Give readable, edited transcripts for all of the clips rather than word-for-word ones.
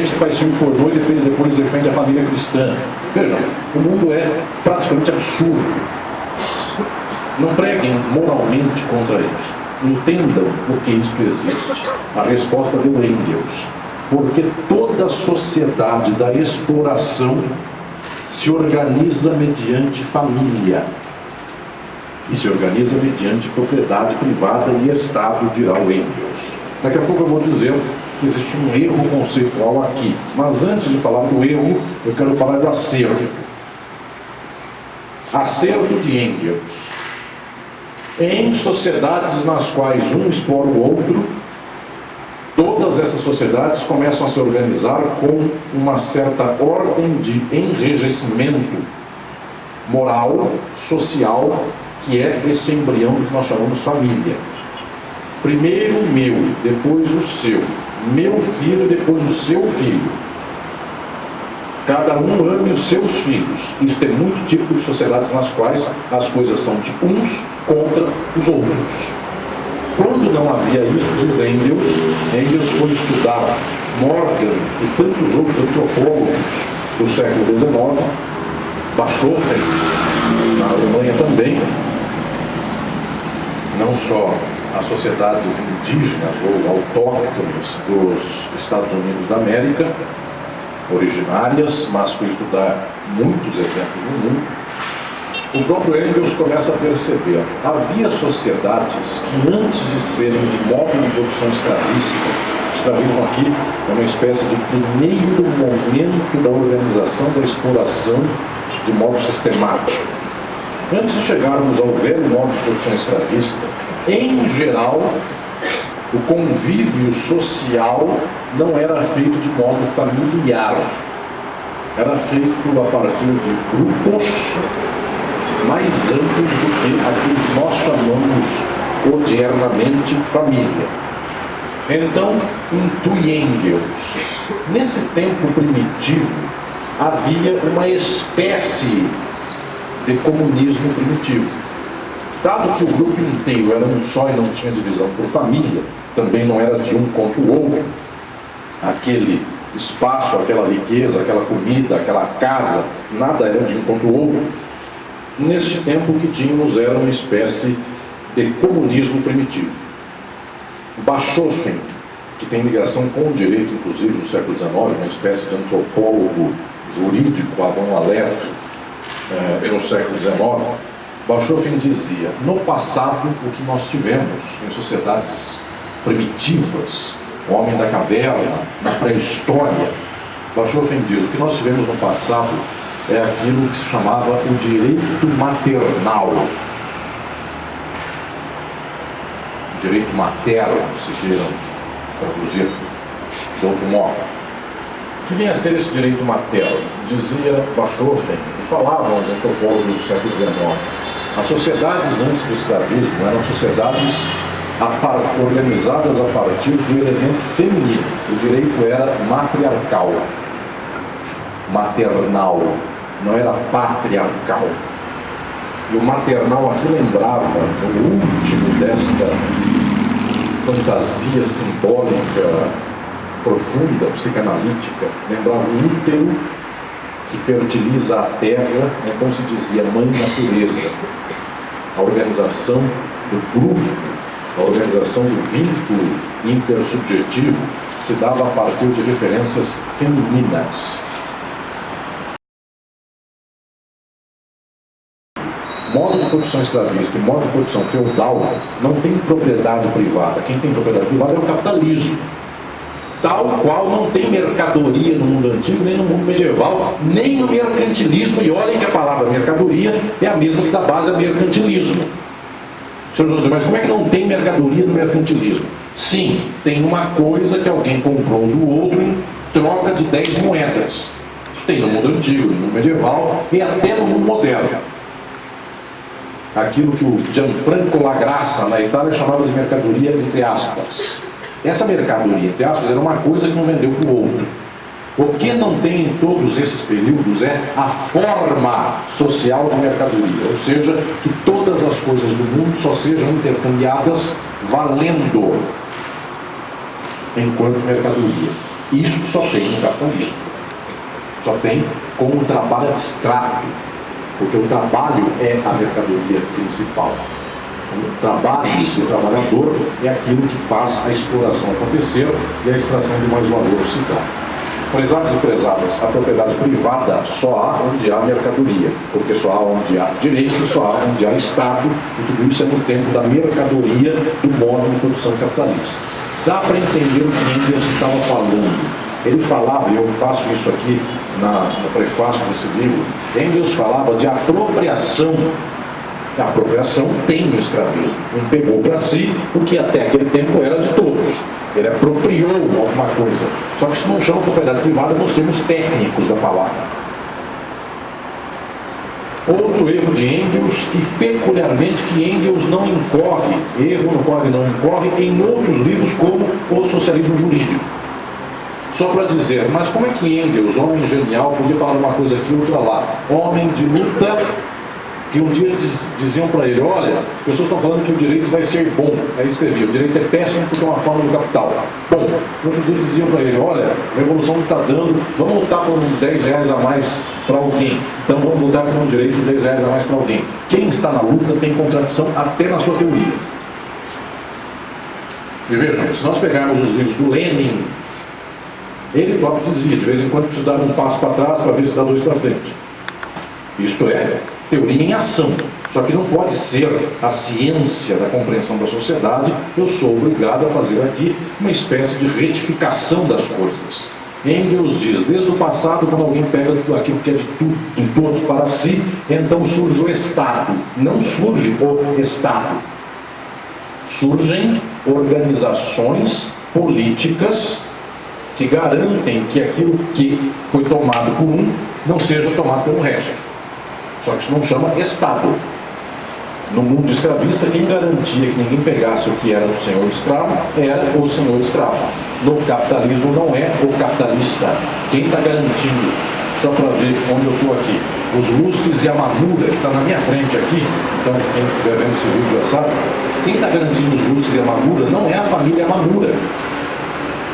gente que faz filme pornô e depois defende a família cristã. Vejam, o mundo é praticamente absurdo. Não preguem moralmente contra isso. Entendam por que isso existe. A resposta deu Engels. Porque toda sociedade da exploração se organiza mediante família. E se organiza mediante propriedade privada e Estado, dirá o Engels. Daqui a pouco eu vou dizer que existe um erro conceitual aqui. Mas antes de falar do erro, eu quero falar do acerto. Acerto de Engels. Em sociedades nas quais um explora o outro, todas essas sociedades começam a se organizar com uma certa ordem de enrijecimento moral, social, que é este embrião que nós chamamos família. Primeiro o meu, depois o seu. Meu filho, depois o seu filho. Cada um ame os seus filhos. Isto é muito típico de sociedades nas quais as coisas são de uns contra os outros. Quando não havia isso, diz Engels foi estudar Morgan e tantos outros antropólogos do século XIX, Bachofen, na Alemanha também, não só as sociedades indígenas ou autóctones dos Estados Unidos da América, originárias, mas foi estudar muitos exemplos no mundo. O próprio Engels começa a perceber, havia sociedades que antes de serem de modo de produção escravista, escravismo aqui é uma espécie de primeiro momento da organização da exploração de modo sistemático. Antes de chegarmos ao velho modo de produção escravista, em geral, o convívio social não era feito de modo familiar, era feito a partir de grupos mais amplos do que aquilo que nós chamamos odiernamente família. Então, intui Engels, nesse tempo primitivo havia uma espécie de comunismo primitivo. Dado que o grupo inteiro era um só e não tinha divisão por família, também não era de um contra o outro, aquele espaço, aquela riqueza, aquela comida, aquela casa, nada era de um contra o outro. Neste tempo o que tínhamos era uma espécie de comunismo primitivo. Bachofen, que tem ligação com o direito, inclusive, no século XIX, uma espécie de antropólogo jurídico avant-alerta no século XIX, Bachofen dizia, no passado, o que nós tivemos em sociedades primitivas, o homem da caverna, na pré-história, Bachofen diz, o que nós tivemos no passado é aquilo que se chamava o direito maternal. Direito materno, se queiram traduzir de outro modo. O que vinha a ser esse direito materno? Dizia Bachofen, e falavam os antropólogos do século XIX, as sociedades antes do escravismo eram sociedades organizadas a partir do elemento feminino. O direito era matriarcal, maternal, não era patriarcal. E o maternal aqui lembrava o último desta fantasia simbólica profunda, psicanalítica, lembrava o útero que fertiliza a terra, então se dizia mãe natureza. A organização do grupo, a organização do vínculo intersubjetivo se dava a partir de referências femininas. Modo de produção escravista e modo de produção feudal não tem propriedade privada. Quem tem propriedade privada é o capitalismo. Tal qual não tem mercadoria no mundo antigo, nem no mundo medieval, nem no mercantilismo. E olhem que a palavra mercadoria é a mesma que dá base ao mercantilismo. Mas como é que não tem mercadoria no mercantilismo? Sim, tem uma coisa que alguém comprou do outro em troca de 10 moedas. Isso tem no mundo antigo, no mundo medieval e até no mundo moderno. Aquilo que o Gianfranco Lagrassa, na Itália, chamava de mercadoria entre aspas. Essa mercadoria, entre aspas, era uma coisa que não vendeu para o outro. O que não tem em todos esses períodos é a forma social de mercadoria, ou seja, que todas as coisas do mundo só sejam intercambiadas valendo enquanto mercadoria. Isso só tem no capitalismo. Só tem como trabalho abstrato, porque o trabalho é a mercadoria principal. O trabalho do trabalhador é aquilo que faz a exploração acontecer e a extração de mais valor se dá. Prezados e prezadas, a propriedade privada só há onde há mercadoria, porque só há onde há direito, só há onde há Estado, e tudo isso é no tempo da mercadoria do modo de produção capitalista. Dá para entender o que Engels estava falando. Ele falava, e eu faço isso aqui no prefácio desse livro, Engels falava de apropriação. A apropriação tem no escravismo. Um pegou para si o que até aquele tempo era de todos. Ele apropriou alguma coisa. Só que isso não chama propriedade privada nos termos técnicos da palavra. Outro erro de Engels, e peculiarmente que Engels não incorre, erro no qual ele não incorre, em outros livros como O Socialismo Jurídico. Só para dizer, mas como é que Engels, homem genial, podia falar uma coisa aqui e outra lá? Homem de luta, que um dia diziam para ele, olha, as pessoas estão falando que o direito vai ser bom. Aí ele escrevia, o direito é péssimo porque é uma forma do capital. Bom, outro dia diziam para ele, olha, a revolução não está dando, vamos lutar por uns 10 reais a mais para alguém. Então vamos lutar por um direito de 10 reais a mais para alguém. Quem está na luta tem contradição até na sua teoria. E vejam, se nós pegarmos os livros do Lenin, ele próprio dizia, de vez em quando precisa dar um passo para trás para ver se dá dois para frente. Isto é, teoria em ação. Só que não pode ser a ciência da compreensão da sociedade. Eu sou obrigado a fazer aqui uma espécie de retificação das coisas. Engels diz, desde o passado, quando alguém pega aquilo que é de todos para si, então surge o Estado. Não surge o Estado. Surgem organizações políticas que garantem que aquilo que foi tomado por um não seja tomado pelo resto. Só que isso não chama Estado. No mundo escravista, quem garantia que ninguém pegasse o que era do senhor escravo era o senhor escravo. No capitalismo não é o capitalista. Quem está garantindo, só para ver onde eu estou aqui, os lustres e a Mamura, que está na minha frente aqui, então quem estiver vendo esse vídeo já sabe, quem está garantindo os lustres e a Mamura não é a família Mamura.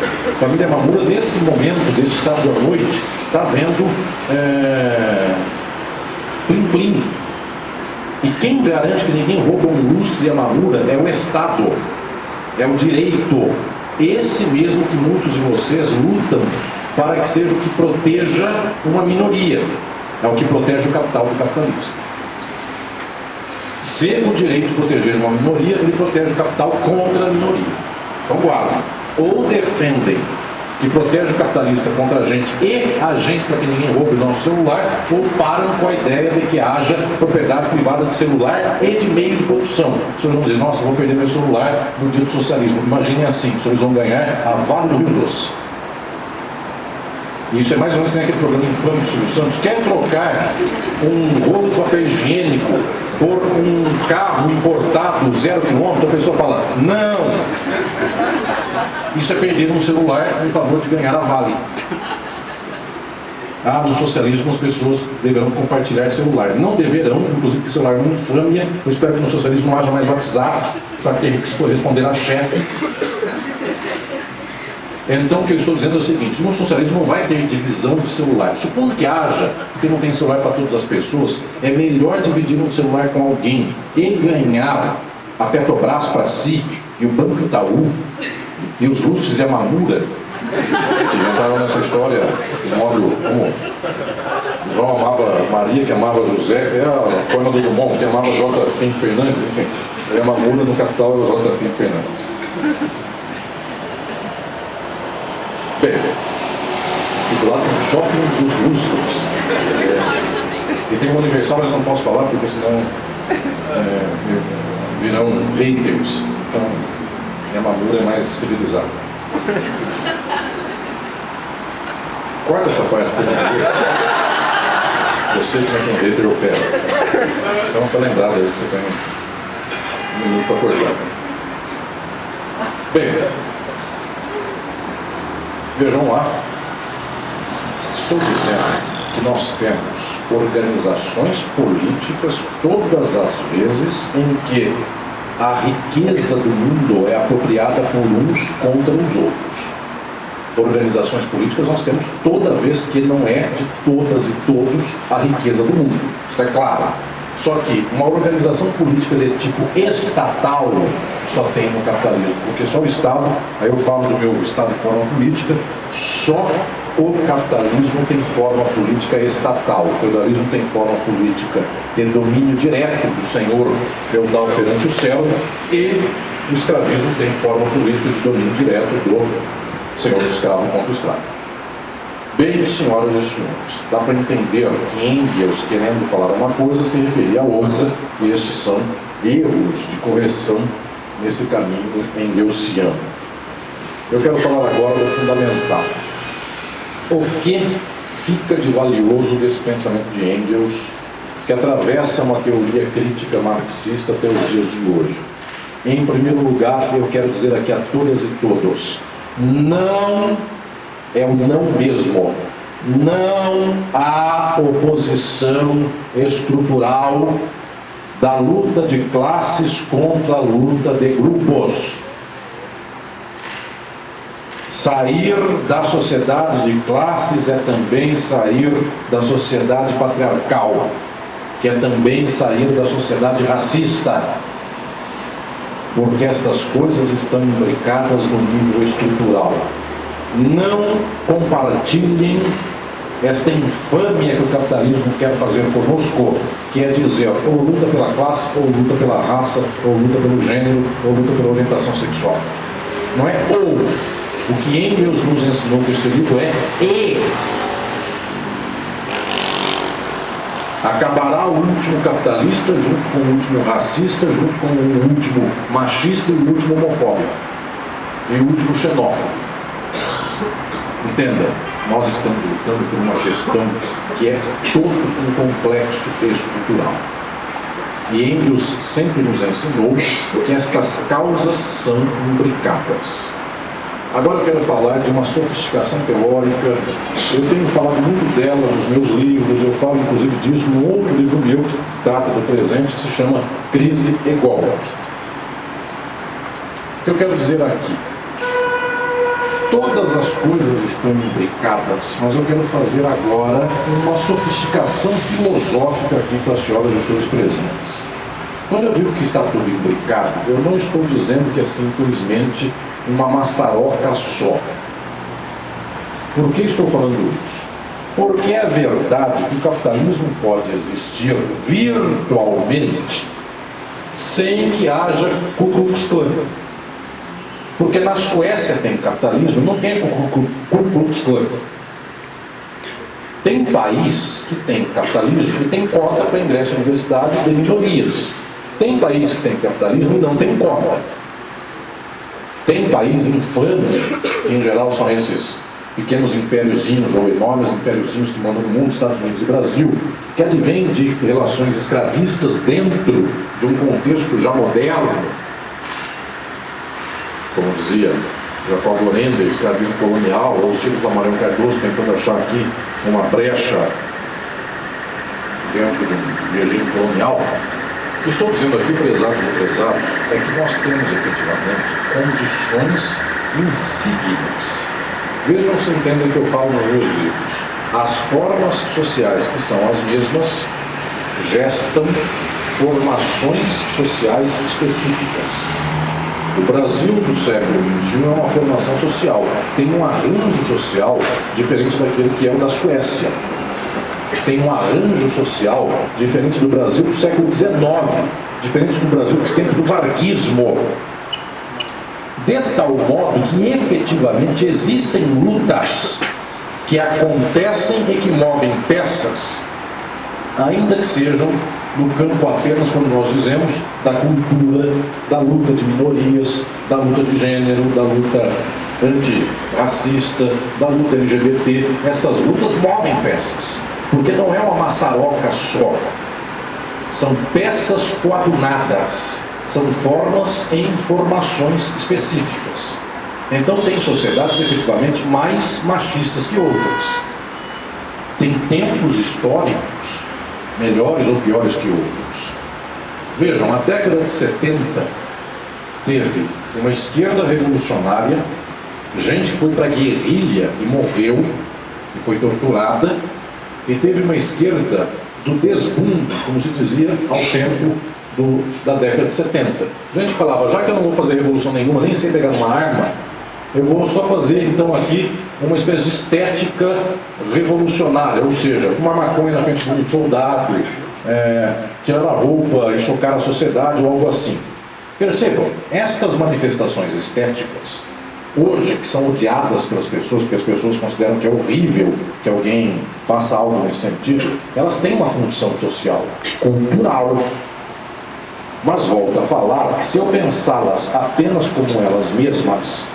A família Mamura, nesse momento, deste sábado à noite, está vendo plim-plim. E quem garante que ninguém rouba um lustre e a Mamura é o Estado, é o direito. Esse mesmo que muitos de vocês lutam para que seja o que proteja uma minoria. É o que protege o capital do capitalista. Se o direito proteger uma minoria, ele protege o capital contra a minoria. Então guardem. Ou defendem que protege o capitalista contra a gente e a gente para que ninguém roube o nosso celular, ou param com a ideia de que haja propriedade privada de celular e de meio de produção. Os senhores vão dizer, nossa, vou perder meu celular no dia do socialismo. Imaginem assim, os senhores vão ganhar a Vale do Rio Doce. Isso é mais ou menos que nem aquele programa infame do Silvio Santos. Quer trocar um rolo de papel higiênico por um carro importado 0 km? A pessoa fala, não! Isso é perder um celular em favor de ganhar a Vale. No socialismo as pessoas deverão compartilhar celular. Não deverão, inclusive que celular não infâmia. Eu espero que no socialismo não haja mais WhatsApp para ter que responder a chefe. Então o que eu estou dizendo é o seguinte, no socialismo não vai ter divisão de celular. Supondo que haja, porque não tem celular para todas as pessoas, é melhor dividir um celular com alguém e ganhar a Petrobras para si, e o Banco Itaú, e os lustres e a Mamura, que entraram nessa história de modo como João amava Maria, que amava José, é a poema do Drummond, que amava J. Pinto Fernandes, enfim, e a Mamura no capital é o J. Pinto Fernandes. Bem, e do lado tem um shopping dos lustres. E tem um Universal, mas não posso falar porque senão virão haters. Então, a Mamura é mais civilizada. Corta essa parte, por favor. Eu sei como é que um hater opera. Então, para lembrar daí que você tem um minuto para cortar. Bem, vejam lá. Estou dizendo que nós temos organizações políticas todas as vezes em que a riqueza do mundo é apropriada por uns contra os outros. organizações políticas nós temos toda vez que não é de todas e todos a riqueza do mundo. Isso é claro. Só que uma organização política de tipo estatal só tem no capitalismo, porque só o Estado, aí eu falo do meu Estado de forma política, só o capitalismo tem forma política estatal. O feudalismo tem forma política de domínio direto do senhor feudal perante o céu, e o escravismo tem forma política de domínio direto do senhor do escravo contra o escravo. Bem, senhoras e senhores, dá para entender que Engels, querendo falar uma coisa, se referia a outra, e estes são erros de correção nesse caminho engelsiano. Eu quero falar agora do fundamental. O que fica de valioso desse pensamento de Engels, que atravessa uma teoria crítica marxista até os dias de hoje? Em primeiro lugar, eu quero dizer aqui a todas e todos, não é o não mesmo. Não há oposição estrutural da luta de classes contra a luta de grupos. Sair da sociedade de classes é também sair da sociedade patriarcal, que é também sair da sociedade racista, porque estas coisas estão imbricadas no nível estrutural. Não compartilhem esta infâmia que o capitalismo quer fazer conosco, que é dizer ou luta pela classe, ou luta pela raça, ou luta pelo gênero, ou luta pela orientação sexual. Não é ou. O que Engels nos ensinou nesse livro é e. Acabará o último capitalista junto com o último racista, junto com o último machista e o último homofóbico. E o último xenófobo. Entenda, nós estamos lutando por uma questão que é todo um complexo estrutural. E Engels sempre nos ensinou que estas causas são imbricadas. Agora eu quero falar de uma sofisticação teórica. Eu tenho falado muito dela nos meus livros, eu falo inclusive disso num outro livro meu que trata do presente, que se chama Crise e Golpe. O que eu quero dizer aqui? Todas as coisas estão imbricadas, mas eu quero fazer agora uma sofisticação filosófica aqui para as senhoras e os senhores presentes. Quando eu digo que está tudo imbricado, eu não estou dizendo que é simplesmente uma maçaroca só. Por que estou falando isso? Porque é verdade que o capitalismo pode existir virtualmente sem que haja Ku Klux Klan. Porque na Suécia tem capitalismo, não tem Ku Klux Klan. Tem país que tem capitalismo e tem cota para ingresso à universidade de minorias. Tem país que tem capitalismo e não tem cota. Tem país infame, que em geral são esses pequenos impériozinhos ou enormes impériozinhos que mandam no mundo, Estados Unidos e Brasil, que advém de relações escravistas dentro de um contexto já moderno. Como dizia Jacob Lorender, escravismo colonial, ou os tipos do Amarelo Cardoso tentando achar aqui uma brecha dentro do regime colonial. O que estou dizendo aqui, prezados e prezados, é que nós temos efetivamente condições insígnias. Vejam se entendem o que eu falo nos meus livros. As formas sociais que são as mesmas gestam formações sociais específicas. O Brasil do século XXI é uma formação social, tem um arranjo social diferente daquele que é o da Suécia. Tem um arranjo social diferente do Brasil do século XIX, diferente do Brasil do tempo do varguismo. De tal modo que efetivamente existem lutas que acontecem e que movem peças, ainda que sejam no campo apenas, como nós dizemos, da cultura, da luta de minorias, da luta de gênero, da luta antirracista, da luta LGBT. Estas lutas movem peças, porque não é uma maçaroca só. São peças coadunadas, são formas e informações específicas. Então tem sociedades efetivamente mais machistas que outras. Tem tempos históricos melhores ou piores que outros. Vejam, na década de 70 teve uma esquerda revolucionária gente que foi para a guerrilha e morreu, e foi torturada, e teve uma esquerda do desbunde, como se dizia ao tempo da década de 70. Gente que falava, já que eu não vou fazer revolução nenhuma, nem sei pegar uma arma, eu vou só fazer então aqui uma espécie de estética revolucionária, ou seja, fumar maconha na frente de um soldado, tirar a roupa e chocar a sociedade ou algo assim. Percebam, estas manifestações estéticas, hoje, que são odiadas pelas pessoas, porque as pessoas consideram que é horrível que alguém faça algo nesse sentido, elas têm uma função social, cultural. Mas volto a falar que se eu pensá-las apenas como elas mesmas,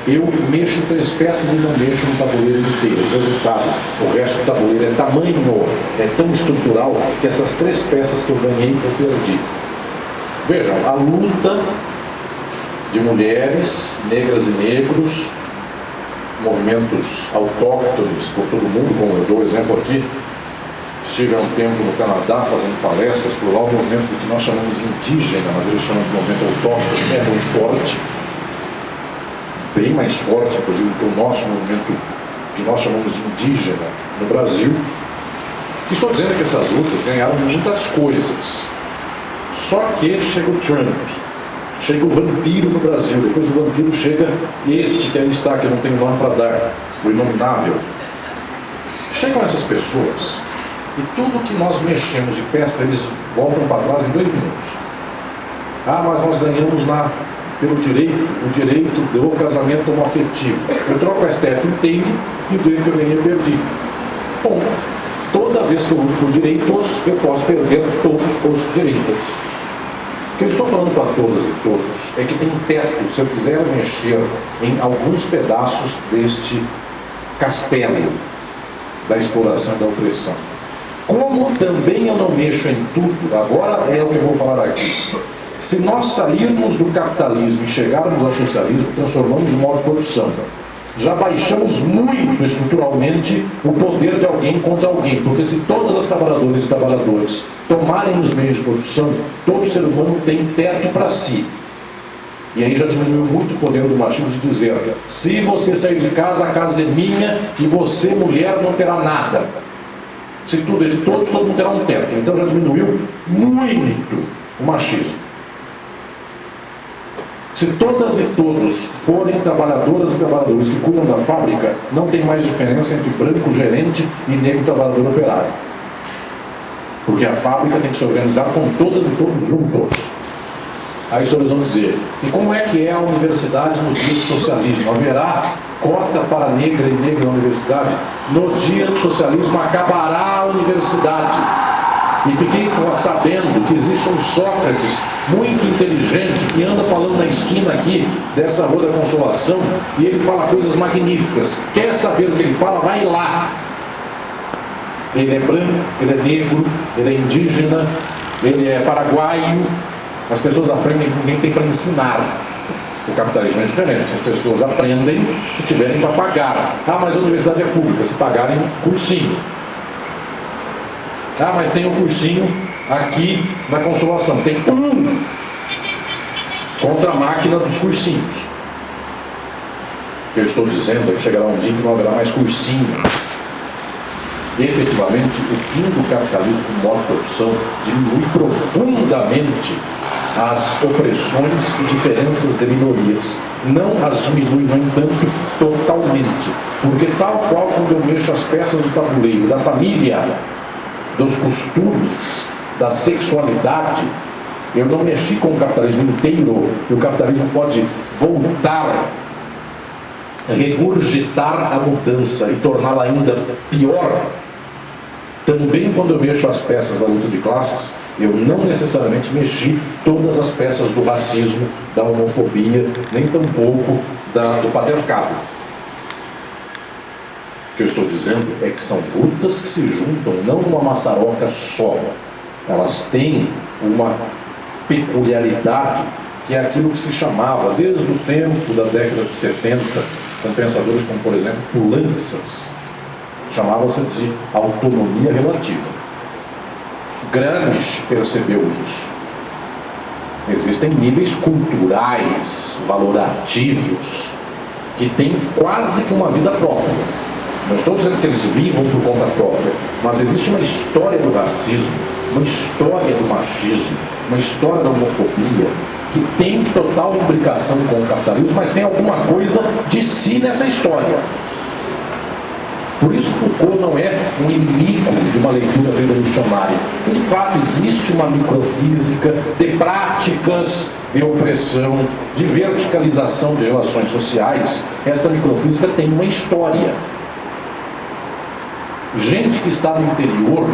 eu mexo 3 peças e não mexo no tabuleiro inteiro. Resultado, o resto do tabuleiro é tamanho, é tão estrutural que essas 3 peças que eu ganhei eu perdi. Vejam, a luta de mulheres, negras e negros, movimentos autóctones por todo mundo, como eu dou o exemplo aqui. Estive há um tempo no Canadá fazendo palestras por lá, o movimento que nós chamamos indígena, mas eles chamam de movimento autóctone, é muito forte, bem mais forte, inclusive, do que o nosso movimento que nós chamamos de indígena no Brasil. O que estou dizendo é que essas lutas ganharam muitas coisas. Só que chega o Trump, chega o vampiro no Brasil, depois do vampiro chega este que aí está, que eu não tenho nome para dar, o inominável. Chegam essas pessoas e tudo que nós mexemos de peça, eles voltam para trás em 2 minutos. Ah, mas nós ganhamos pelo direito, o direito do casamento homoafetivo. Eu troco a STF inteiro e o direito que eu ganhei eu perdi. Bom, toda vez que eu luto por direitos, eu posso perder todos os direitos. O que eu estou falando para todas e todos é que tem teto, se eu quiser mexer em alguns pedaços deste castelo da exploração e da opressão. Como também eu não mexo em tudo, agora é o que eu vou falar aqui. Se nós sairmos do capitalismo e chegarmos ao socialismo, transformamos o modo de produção. Já baixamos muito estruturalmente o poder de alguém contra alguém, porque se todas as trabalhadoras e trabalhadores tomarem os meios de produção, todo ser humano tem teto para si. E aí já diminuiu muito o poder do machismo de dizer, se você sair de casa, a casa é minha e você, mulher, não terá nada. Se tudo é de todos, todo mundo terá um teto. Então já diminuiu muito o machismo. Se todas e todos forem trabalhadoras e trabalhadores que cuidam da fábrica, não tem mais diferença entre branco gerente e negro trabalhador operário. Porque a fábrica tem que se organizar com todas e todos juntos. Aí os senhores vão dizer, e como é que é a universidade no dia do socialismo? Haverá cota para negra e negro na universidade? No dia do socialismo acabará a universidade. E fiquei sabendo que existe um Sócrates muito inteligente que anda falando na esquina aqui dessa Rua da Consolação e ele fala coisas magníficas. Quer saber o que ele fala? Vai lá. Ele é branco, ele é negro, ele é indígena, ele é paraguaio. As pessoas aprendem com quem tem para ensinar. O capitalismo é diferente. As pessoas aprendem se tiverem para pagar. Ah, mas a universidade é pública, se pagarem cursinho. Ah, mas tem um cursinho aqui na Consolação. Tem um contra a máquina dos cursinhos. O que eu estou dizendo é que chegará um dia que não haverá mais cursinho. E, efetivamente, o fim do capitalismo como modo de produção diminui profundamente as opressões e diferenças de minorias. Não as diminui, no entanto, totalmente. Porque tal qual quando eu mexo as peças do tabuleiro da família, dos costumes, da sexualidade, eu não mexi com o capitalismo inteiro, e o capitalismo pode voltar, regurgitar a mudança e torná-la ainda pior. Também quando eu mexo as peças da luta de classes, eu não necessariamente mexi todas as peças do racismo, da homofobia, nem tampouco do patriarcado. O que eu estou dizendo é que são lutas que se juntam não numa maçaroca só. Elas têm uma peculiaridade que é aquilo que se chamava, desde o tempo da década de 70, com pensadores como, por exemplo, Poulantzas, chamava-se de autonomia relativa. Gramsci percebeu isso. Existem níveis culturais, valorativos, que têm quase que uma vida própria. Não estou dizendo que eles vivam por conta própria, mas existe uma história do racismo, uma história do machismo, uma história da homofobia, que tem total implicação com o capitalismo, mas tem alguma coisa de si nessa história. Por isso Foucault não é um inimigo de uma leitura revolucionária. De fato, existe uma microfísica de práticas de opressão, de verticalização de relações sociais. Esta microfísica tem uma história. Gente que está no interior,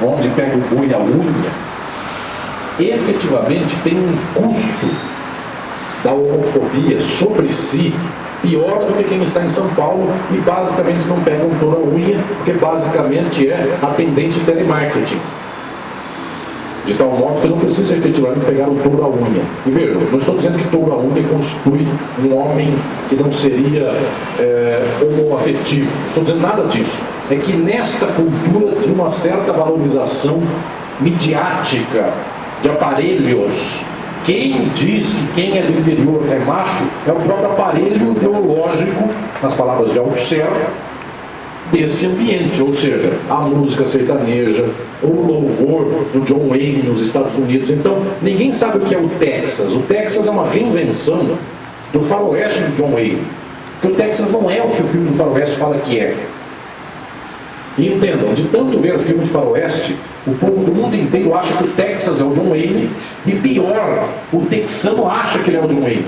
onde pega o boi à unha, efetivamente tem um custo da homofobia sobre si pior do que quem está em São Paulo e basicamente não pega um touro à unha, porque basicamente é atendente de telemarketing. De tal modo que não precisa efetivamente pegar o touro à unha. E vejam, não estou dizendo que touro à unha constitui um homem que não seria homoafetivo. Não estou dizendo nada disso. É que nesta cultura de uma certa valorização midiática de aparelhos, quem diz que quem é do interior é macho é o próprio aparelho ideológico, nas palavras de Althusser, desse ambiente, ou seja, a música sertaneja, o louvor do John Wayne nos Estados Unidos. Então, ninguém sabe o que é o Texas. O Texas é uma reinvenção do faroeste do John Wayne, porque o Texas não é o que o filme do faroeste fala que é. E entendam, de tanto ver filme de faroeste, o povo do mundo inteiro acha que o Texas é o John Wayne, e pior, o texano acha que ele é o John Wayne.